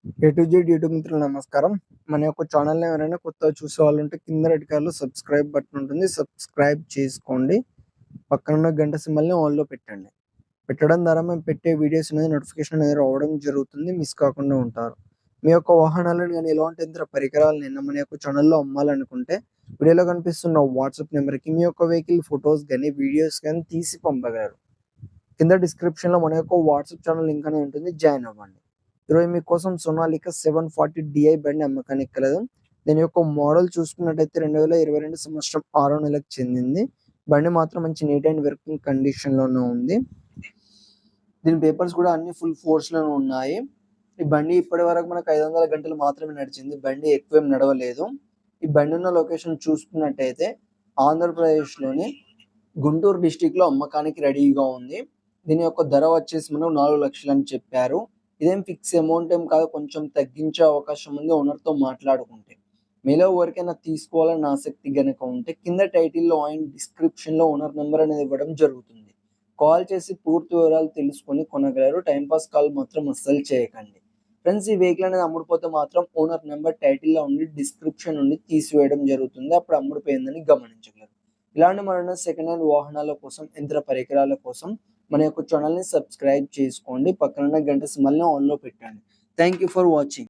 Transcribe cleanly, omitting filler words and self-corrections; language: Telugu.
ఏ టు జెడ్ యూట్యూబ్ మిత్రులు నమస్కారం. మన యొక్క ఛానల్‌ని ఎవరైనా కొత్తగా చూసేవాళ్ళుంటే కింద రెడ్ కలర్‌లో సబ్స్క్రైబ్ బటన్ ఉంటుంది. సబ్స్క్రైబ్ చేసుకోండి. పక్కనున్న గంట సింబల్‌ని ఆన్‌లో పెట్టండి. పెట్టడం ద్వారా మేము పెట్టే వీడియోస్ అనేది నోటిఫికేషన్ అనేది రావడం జరుగుతుంది. మిస్ కాకుండా ఉంటారు. మీ యొక్క వాహనాలను గాని, ఎలాంటి యంత్ర పరికరాలనైనా మన యొక్క ఛానల్‌లో అమ్మాలనుకుంటే వీడియోలో కనిపిస్తున్న వాట్సాప్ నెంబర్‌కి మీ యొక్క వెహికల్ ఫోటోస్ గాని, వీడియోస్ గాని తీసి పంపగలరు. కింద డిస్క్రిప్షన్‌లో మన యొక్క వాట్సాప్ ఛానల్ లింక్ అనేది ఉంటుంది. జాయిన్ అవ్వండి. ఈరోజు మీకోసం సోనాలికా 740 DI బండి అమ్మకానికి కలదు. దీని యొక్క మోడల్ చూసుకున్నట్టయితే 2022 సంవత్సరం 6వ నెలకు చెందింది. బండి మాత్రం మంచి నీట్ అండ్ వర్కింగ్ కండిషన్‌లోనే ఉంది. దీని పేపర్స్ కూడా అన్ని ఫుల్ ఫోర్స్‌లోనే ఉన్నాయి. ఈ బండి ఇప్పటివరకు మనకు 500 గంటలు మాత్రమే నడిచింది. బండి ఎక్కువేం నడవలేదు. ఈ బండి ఉన్న లొకేషన్ చూసుకున్నట్టయితే ఆంధ్రప్రదేశ్‌లోని గుంటూరు డిస్ట్రిక్ట్‌లో అమ్మకానికి రెడీగా ఉంది. దీని యొక్క ధర వచ్చేసి మనకు 4 లక్షలు అని చెప్పారు. ఇదేం ఫిక్స్ అమౌంట్ ఏం కాదు. కొంచెం తగ్గించే అవకాశం ఉంది ఓనర్‌తో మాట్లాడుకుంటే. మీలో ఎవరికైనా తీసుకోవాలని ఆసక్తి గనక ఉంటే కింద టైటిల్‌లో అండ్ డిస్క్రిప్షన్‌లో ఓనర్ నంబర్ అనేది ఇవ్వడం జరుగుతుంది. కాల్ చేసి పూర్తి వివరాలు తెలుసుకొని కొనగలరు. టైమ్ పాస్ కాల్ మాత్రం అస్సలు చేయకండి. ఫ్రెండ్స్, ఈ వెహికల్ అనేది అమ్ముడుపోతే మాత్రం ఓనర్ నంబర్ టైటిల్‌లో ఉండి డిస్క్రిప్షన్ నుండి తీసివేయడం జరుగుతుంది. అప్పుడు అమ్ముడుపోయిందని గమనించగలరు. ఇలాంటి మరిన్ని సెకండ్ హ్యాండ్ వాహనాల కోసం, యంత్ర పరికరాల కోసం మన యొక్క ఛానల్‌ని సబ్స్క్రైబ్ చేసుకోండి. పక్కనున్న గంట సింబల్‌ని ఆన్‌లో పెట్టండి. Thank you for watching.